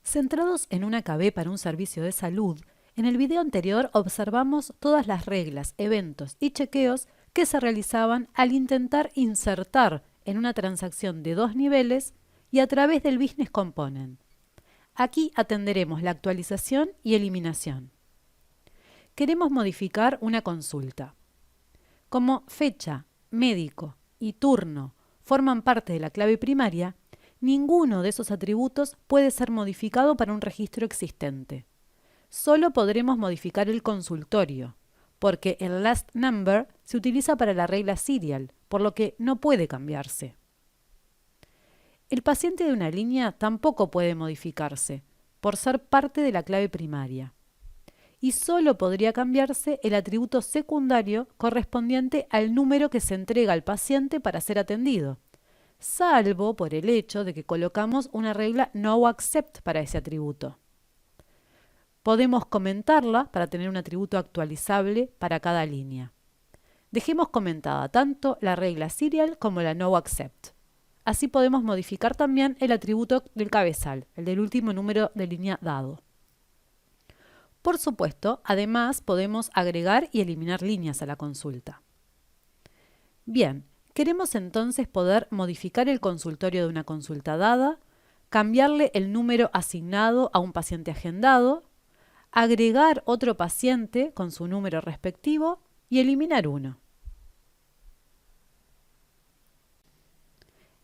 Centrados en una KB para un servicio de salud, en el video anterior observamos todas las reglas, eventos y chequeos que se realizaban al intentar insertar en una transacción de dos niveles y a través del Business Component. Aquí atenderemos la actualización y eliminación. Queremos modificar una consulta. Como fecha, médico y turno forman parte de la clave primaria, ninguno de esos atributos puede ser modificado para un registro existente. Solo podremos modificar el consultorio, porque el last number se utiliza para la regla serial, por lo que no puede cambiarse. El paciente de una línea tampoco puede modificarse, por ser parte de la clave primaria. Y solo podría cambiarse el atributo secundario correspondiente al número que se entrega al paciente para ser atendido, salvo por el hecho de que colocamos una regla no accept para ese atributo. Podemos comentarla para tener un atributo actualizable para cada línea. Dejemos comentada tanto la regla serial como la no accept. Así podemos modificar también el atributo del cabezal, el del último número de línea dado. Por supuesto, además podemos agregar y eliminar líneas a la consulta. Bien, queremos entonces poder modificar el consultorio de una consulta dada, cambiarle el número asignado a un paciente agendado, agregar otro paciente con su número respectivo y eliminar uno.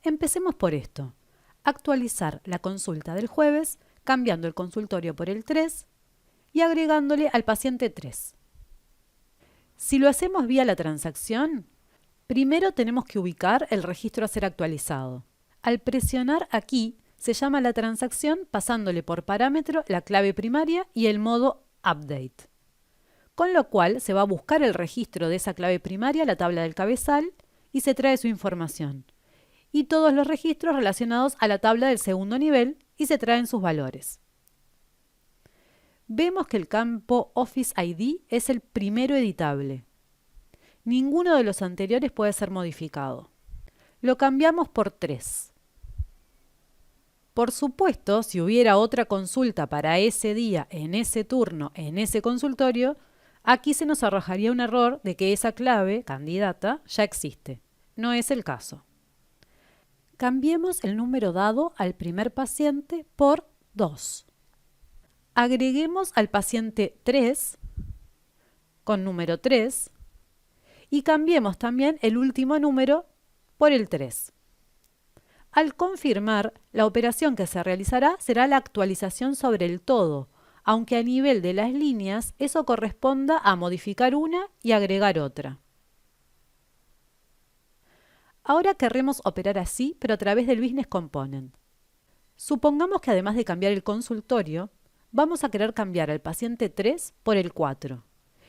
Empecemos por esto. Actualizar la consulta del jueves cambiando el consultorio por el 3 y agregándole al paciente 3. Si lo hacemos vía la transacción, primero tenemos que ubicar el registro a ser actualizado. Al presionar aquí, se llama la transacción pasándole por parámetro la clave primaria y el modo Update. Con lo cual se va a buscar el registro de esa clave primaria, la tabla del cabezal, y se trae su información. Y todos los registros relacionados a la tabla del segundo nivel y se traen sus valores. Vemos que el campo Office ID es el primero editable. Ninguno de los anteriores puede ser modificado. Lo cambiamos por 3. Por supuesto, si hubiera otra consulta para ese día, en ese turno, en ese consultorio, aquí se nos arrojaría un error de que esa clave, candidata, ya existe. No es el caso. Cambiemos el número dado al primer paciente por 2. Agreguemos al paciente 3 con número 3 y cambiemos también el último número por el 3. Al confirmar, la operación que se realizará será la actualización sobre el todo, aunque a nivel de las líneas eso corresponda a modificar una y agregar otra. Ahora querremos operar así, pero a través del Business Component. Supongamos que además de cambiar el consultorio, vamos a querer cambiar al paciente 3 por el 4.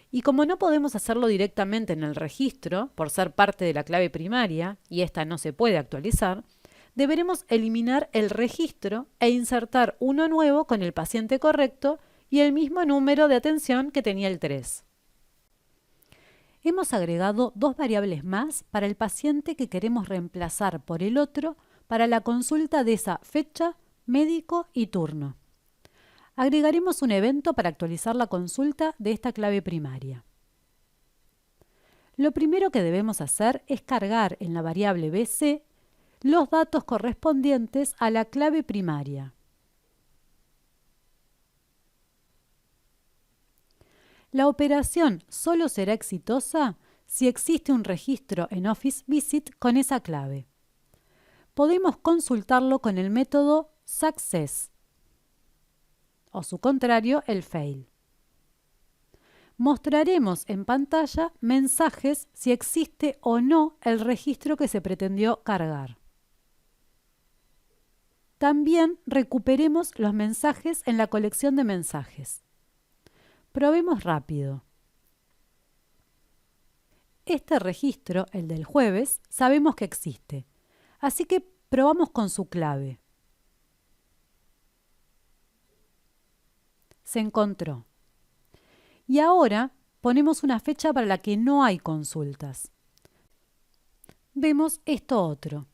Y como no podemos hacerlo directamente en el registro, por ser parte de la clave primaria, y esta no se puede actualizar, deberemos eliminar el registro e insertar uno nuevo con el paciente correcto y el mismo número de atención que tenía el 3. Hemos agregado dos variables más para el paciente que queremos reemplazar por el otro para la consulta de esa fecha, médico y turno. Agregaremos un evento para actualizar la consulta de esta clave primaria. Lo primero que debemos hacer es cargar en la variable BC los datos correspondientes a la clave primaria. La operación solo será exitosa si existe un registro en Office Visit con esa clave. Podemos consultarlo con el método Success o su contrario, el fail. Mostraremos en pantalla mensajes si existe o no el registro que se pretendió cargar. También recuperemos los mensajes en la colección de mensajes. Probemos rápido. Este registro, el del jueves, sabemos que existe, así que probamos con su clave. Se encontró. Y ahora ponemos una fecha para la que no hay consultas. Vemos esto otro.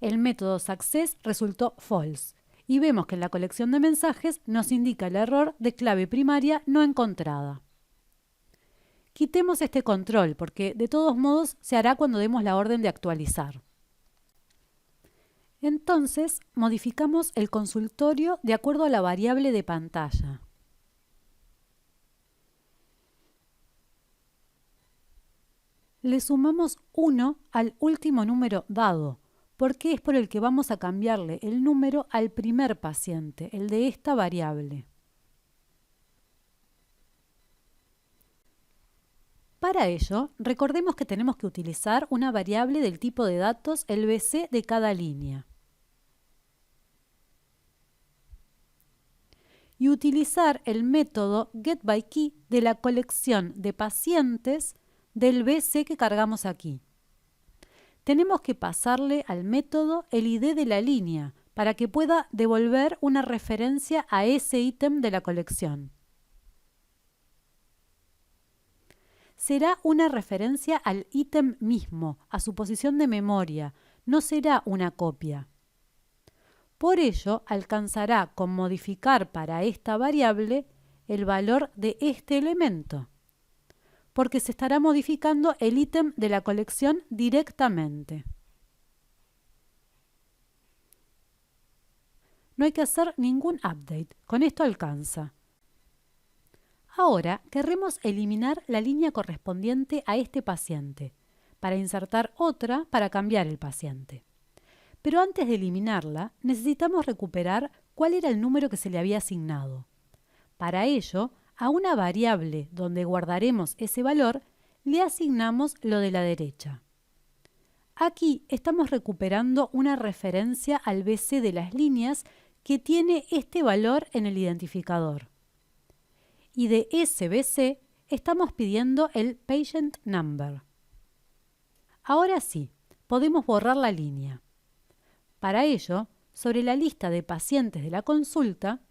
El método Success resultó false y vemos que en la colección de mensajes nos indica el error de clave primaria no encontrada. Quitemos este control porque de todos modos se hará cuando demos la orden de actualizar. Entonces modificamos el consultorio de acuerdo a la variable de pantalla. Le sumamos 1 al último número dado, porque es por el que vamos a cambiarle el número al primer paciente, el de esta variable. Para ello, recordemos que tenemos que utilizar una variable del tipo de datos, el BC de cada línea. Y utilizar el método getByKey de la colección de pacientes del BC que cargamos aquí. Tenemos que pasarle al método el ID de la línea para que pueda devolver una referencia a ese ítem de la colección. Será una referencia al ítem mismo, a su posición de memoria, no será una copia. Por ello, alcanzará con modificar para esta variable el valor de este elemento, porque se estará modificando el ítem de la colección directamente. No hay que hacer ningún update, con esto alcanza. Ahora querremos eliminar la línea correspondiente a este paciente, para insertar otra para cambiar el paciente. Pero antes de eliminarla, necesitamos recuperar cuál era el número que se le había asignado. Para ello, a una variable donde guardaremos ese valor, le asignamos lo de la derecha. Aquí estamos recuperando una referencia al BC de las líneas que tiene este valor en el identificador. Y de ese BC estamos pidiendo el patient number. Ahora sí, podemos borrar la línea. Para ello, sobre la lista de pacientes de la consulta,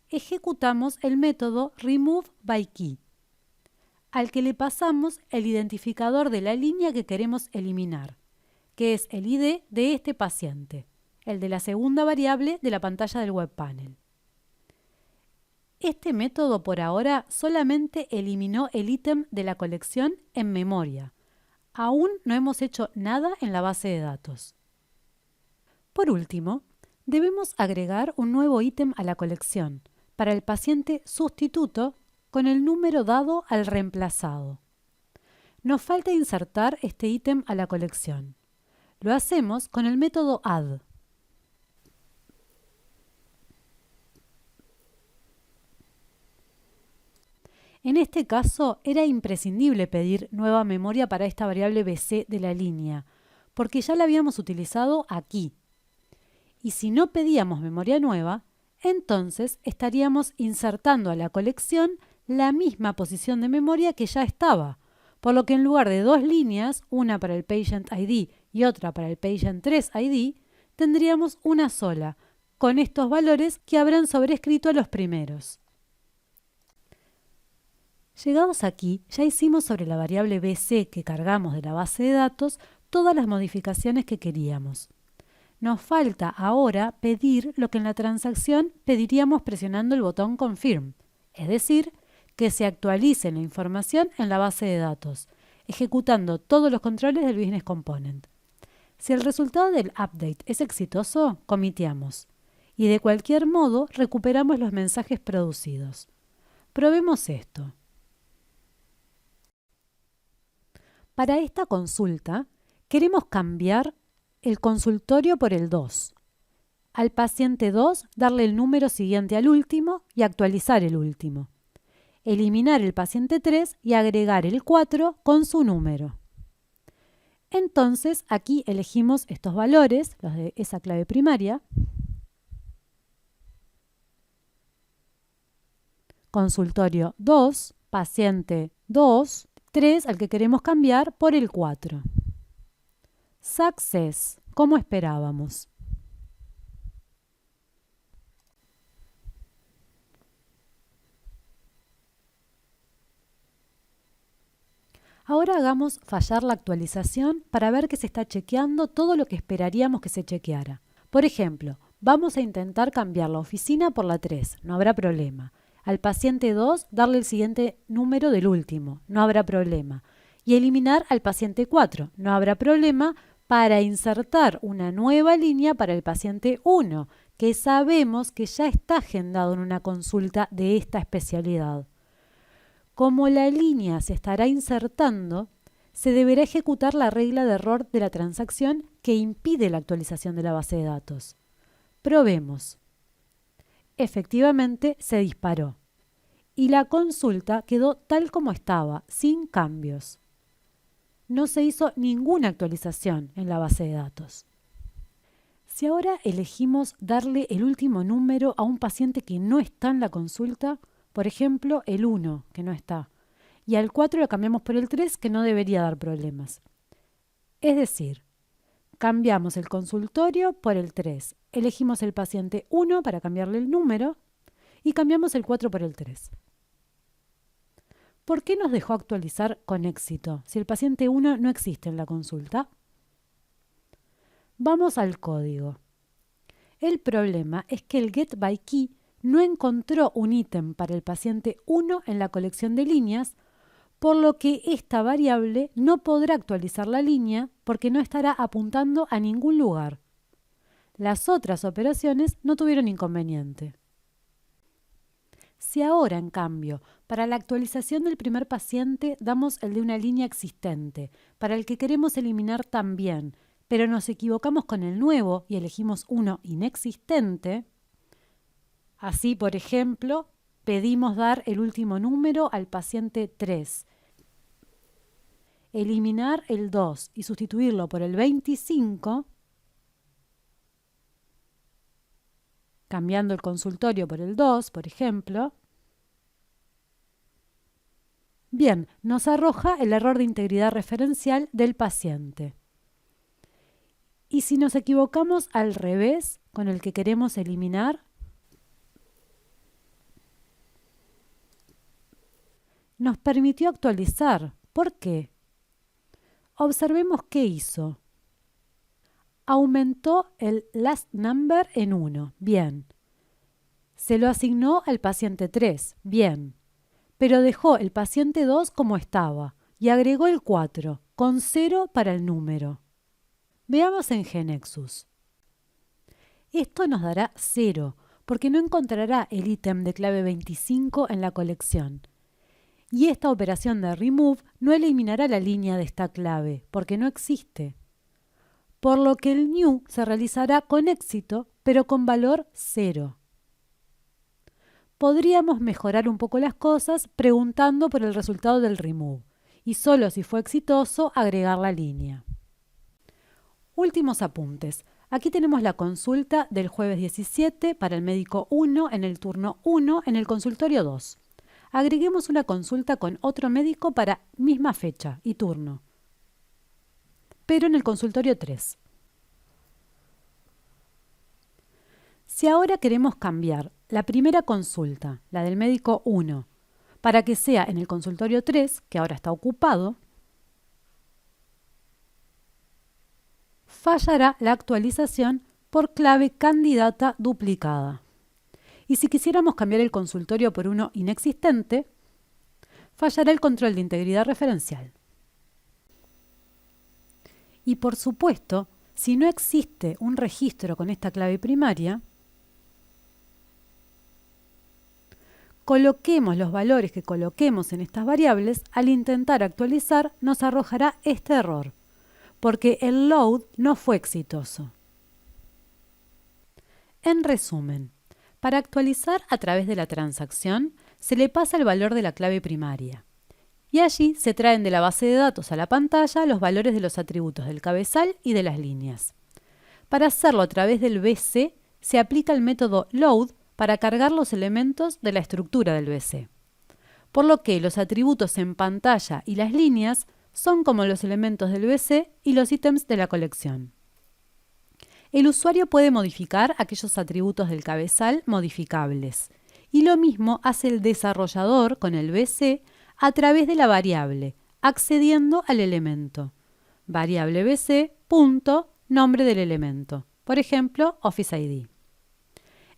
ejecutamos el método removeByKey, al que le pasamos el identificador de la línea que queremos eliminar, que es el ID de este paciente, el de la segunda variable de la pantalla del webpanel. Este método por ahora solamente eliminó el ítem de la colección en memoria. Aún no hemos hecho nada en la base de datos. Por último, debemos agregar un nuevo ítem a la colección para el paciente sustituto con el número dado al reemplazado. Nos falta insertar este ítem a la colección. Lo hacemos con el método add. En este caso, era imprescindible pedir nueva memoria para esta variable BC de la línea, porque ya la habíamos utilizado aquí. Y si no pedíamos memoria nueva, entonces estaríamos insertando a la colección la misma posición de memoria que ya estaba, por lo que en lugar de dos líneas, una para el Patient ID y otra para el Patient 3 ID, tendríamos una sola, con estos valores que habrán sobrescrito a los primeros. Llegados aquí, ya hicimos sobre la variable BC que cargamos de la base de datos todas las modificaciones que queríamos. Nos falta ahora pedir lo que en la transacción pediríamos presionando el botón Confirm, es decir, que se actualice la información en la base de datos, ejecutando todos los controles del Business Component. Si el resultado del update es exitoso, comiteamos, y de cualquier modo recuperamos los mensajes producidos. Probemos esto. Para esta consulta, queremos cambiar el consultorio por el 2. Al paciente 2, darle el número siguiente al último y actualizar el último. Eliminar el paciente 3 y agregar el 4 con su número. Entonces, aquí elegimos estos valores, los de esa clave primaria. Consultorio 2, paciente 2, 3 al que queremos cambiar por el 4. Success, como esperábamos. Ahora hagamos fallar la actualización para ver que se está chequeando todo lo que esperaríamos que se chequeara. Por ejemplo, Vamos a intentar cambiar la oficina por la 3, no habrá problema. Al paciente 2 darle el siguiente número del último, no habrá problema. Y eliminar al paciente 4, no habrá problema, para insertar una nueva línea para el paciente 1, que sabemos que ya está agendado en una consulta de esta especialidad. Como la línea se estará insertando, se deberá ejecutar la regla de error de la transacción que impide la actualización de la base de datos. Probemos. Efectivamente, se disparó. Y la consulta quedó tal como estaba, sin cambios. No se hizo ninguna actualización en la base de datos. Si ahora elegimos darle el último número a un paciente que no está en la consulta, por ejemplo, el 1, que no está, y al 4 lo cambiamos por el 3, que no debería dar problemas. Es decir, cambiamos el consultorio por el 3, elegimos el paciente 1 para cambiarle el número y cambiamos el 4 por el 3. ¿Por qué nos dejó actualizar con éxito si el paciente 1 no existe en la consulta? Vamos al código. El problema es que el getByKey no encontró un ítem para el paciente 1 en la colección de líneas, por lo que esta variable no podrá actualizar la línea porque no estará apuntando a ningún lugar. Las otras operaciones no tuvieron inconveniente. Si ahora, en cambio, para la actualización del primer paciente damos el de una línea existente, para el que queremos eliminar también, pero nos equivocamos con el nuevo y elegimos uno inexistente, así, por ejemplo, pedimos dar el último número al paciente 3, eliminar el 2 y sustituirlo por el 25, cambiando el consultorio por el 2, por ejemplo. Bien, nos arroja el error de integridad referencial del paciente. Y si nos equivocamos al revés con el que queremos eliminar, nos permitió actualizar. ¿Por qué? Observemos qué hizo. Aumentó el last number en 1. Bien. Se lo asignó al paciente 3. Bien. Pero dejó el paciente 2 como estaba y agregó el 4, con 0 para el número. Veamos en GeneXus. Esto nos dará 0, porque no encontrará el ítem de clave 25 en la colección. Y esta operación de remove no eliminará la línea de esta clave, porque no existe. Por lo que el new se realizará con éxito, pero con valor 0. Podríamos mejorar un poco las cosas preguntando por el resultado del remove, y solo si fue exitoso agregar la línea. Últimos apuntes. Aquí tenemos la consulta del jueves 17 para el médico 1 en el turno 1 en el consultorio 2. Agreguemos una consulta con otro médico para misma fecha y turno, pero en el consultorio 3. Si ahora queremos cambiar la primera consulta, la del médico 1, para que sea en el consultorio 3, que ahora está ocupado, fallará la actualización por clave candidata duplicada. Y si quisiéramos cambiar el consultorio por uno inexistente, fallará el control de integridad referencial. Y por supuesto, si no existe un registro con esta clave primaria, coloquemos los valores que coloquemos en estas variables, al intentar actualizar nos arrojará este error, porque el load no fue exitoso. En resumen, para actualizar a través de la transacción, se le pasa el valor de la clave primaria. Y allí se traen de la base de datos a la pantalla los valores de los atributos del cabezal y de las líneas. Para hacerlo a través del BC, se aplica el método load para cargar los elementos de la estructura del BC. Por lo que los atributos en pantalla y las líneas son como los elementos del BC y los ítems de la colección. El usuario puede modificar aquellos atributos del cabezal modificables, y lo mismo hace el desarrollador con el BC a través de la variable, accediendo al elemento. Variable BC, punto, nombre del elemento. Por ejemplo, Office ID.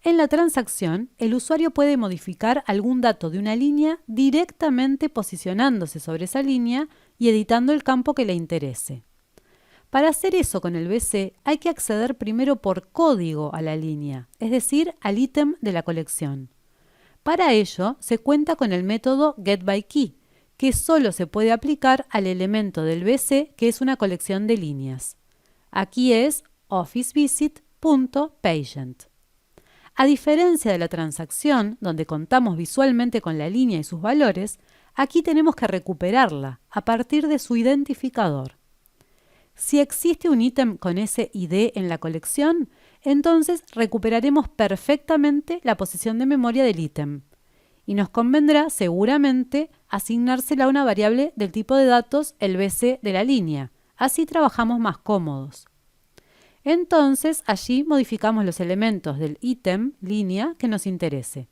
En la transacción, el usuario puede modificar algún dato de una línea directamente posicionándose sobre esa línea y editando el campo que le interese. Para hacer eso con el BC hay que acceder primero por código a la línea, es decir, al ítem de la colección. Para ello se cuenta con el método getByKey, que solo se puede aplicar al elemento del BC que es una colección de líneas. Aquí es officevisit.patient. A diferencia de la transacción, donde contamos visualmente con la línea y sus valores, aquí tenemos que recuperarla a partir de su identificador. Si existe un ítem con ese ID en la colección, entonces recuperaremos perfectamente la posición de memoria del ítem. Y nos convendrá seguramente asignársela a una variable del tipo de datos el BC de la línea. Así trabajamos más cómodos. Entonces allí modificamos los elementos del ítem línea que nos interese.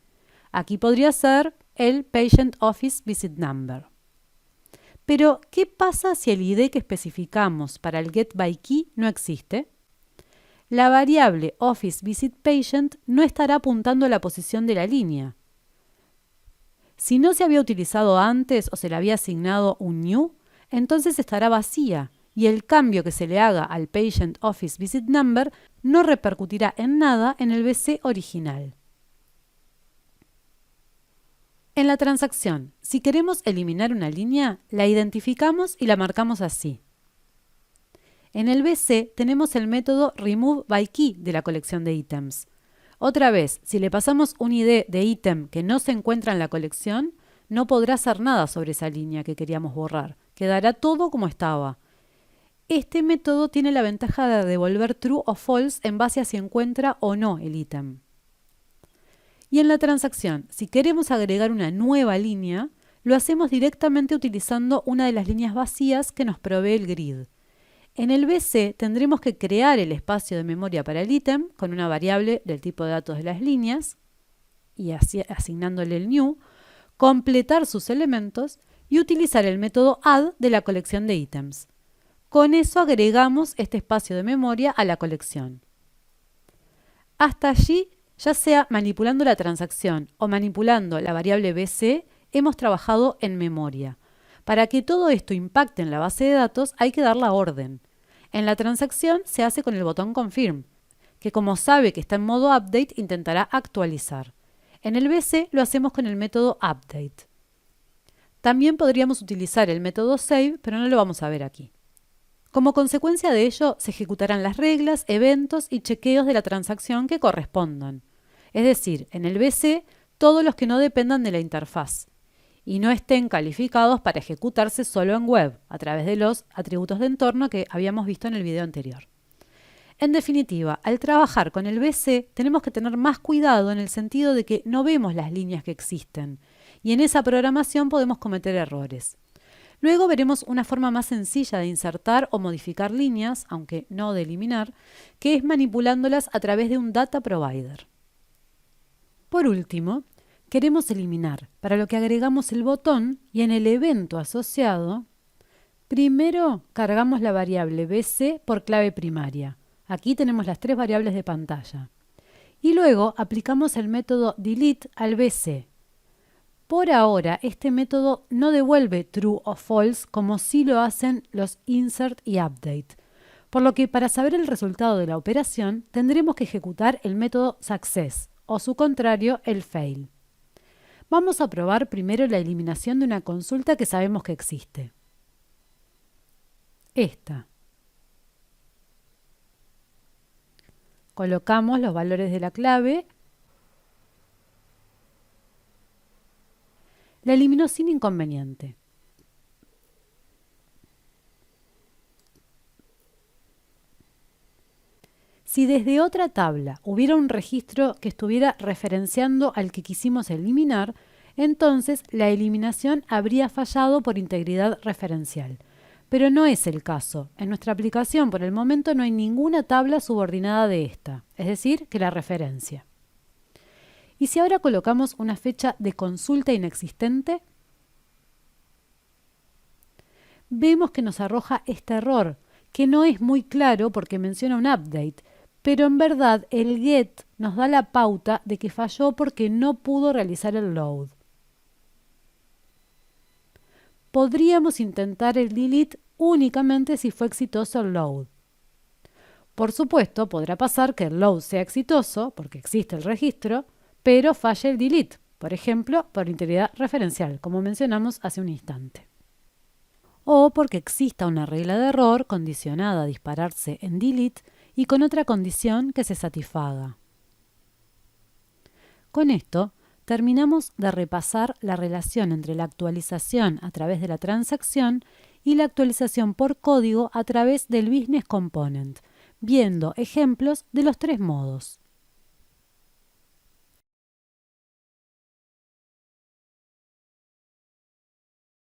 Aquí podría ser el Patient Office Visit Number. Pero, ¿qué pasa si el ID que especificamos para el getByKey no existe? La variable OfficeVisitPatient no estará apuntando a la posición de la línea. Si no se había utilizado antes o se le había asignado un new, entonces estará vacía y el cambio que se le haga al Patient Office Visit Number no repercutirá en nada en el BC original. En la transacción, si queremos eliminar una línea, la identificamos y la marcamos así. En el BC tenemos el método removeByKey de la colección de ítems. Otra vez, si le pasamos un ID de ítem que no se encuentra en la colección, no podrá hacer nada sobre esa línea que queríamos borrar. Quedará todo como estaba. Este método tiene la ventaja de devolver true o false en base a si encuentra o no el ítem. Y en la transacción, si queremos agregar una nueva línea, lo hacemos directamente utilizando una de las líneas vacías que nos provee el grid. En el BC tendremos que crear el espacio de memoria para el ítem con una variable del tipo de datos de las líneas y así asignándole el new, completar sus elementos y utilizar el método add de la colección de ítems. Con eso agregamos este espacio de memoria a la colección. Hasta allí, ya sea manipulando la transacción o manipulando la variable BC, hemos trabajado en memoria. Para que todo esto impacte en la base de datos hay que dar la orden. En la transacción se hace con el botón Confirm, que como sabe que está en modo Update intentará actualizar. En el BC lo hacemos con el método Update. También podríamos utilizar el método Save, pero no lo vamos a ver aquí. Como consecuencia de ello, se ejecutarán las reglas, eventos y chequeos de la transacción que correspondan. Es decir, en el BC, todos los que no dependan de la interfaz y no estén calificados para ejecutarse solo en web, a través de los atributos de entorno que habíamos visto en el video anterior. En definitiva, al trabajar con el BC, tenemos que tener más cuidado en el sentido de que no vemos las líneas que existen, y en esa programación podemos cometer errores. Luego veremos una forma más sencilla de insertar o modificar líneas, aunque no de eliminar, que es manipulándolas a través de un data provider. Por último, queremos eliminar, para lo que agregamos el botón y en el evento asociado, primero cargamos la variable BC por clave primaria. Aquí tenemos las tres variables de pantalla. Y luego aplicamos el método delete al BC. Por ahora, este método no devuelve true o false como sí lo hacen los insert y update. Por lo que para saber el resultado de la operación, tendremos que ejecutar el método success o su contrario, el fail. Vamos a probar primero la eliminación de una consulta que sabemos que existe. Esta. Colocamos los valores de la clave. La eliminó sin inconveniente. Si desde otra tabla hubiera un registro que estuviera referenciando al que quisimos eliminar, entonces la eliminación habría fallado por integridad referencial. Pero no es el caso. En nuestra aplicación por el momento no hay ninguna tabla subordinada de esta, es decir, que la referencia. ¿Y si ahora colocamos una fecha de consulta inexistente? Vemos que nos arroja este error, que no es muy claro porque menciona un update, pero en verdad el get nos da la pauta de que falló porque no pudo realizar el load. Podríamos intentar el delete únicamente si fue exitoso el load. Por supuesto, podrá pasar que el load sea exitoso, porque existe el registro, pero falle el delete, por ejemplo, por integridad referencial, como mencionamos hace un instante. O porque exista una regla de error condicionada a dispararse en delete y con otra condición que se satisfaga. Con esto, terminamos de repasar la relación entre la actualización a través de la transacción y la actualización por código a través del Business Component, viendo ejemplos de los tres modos.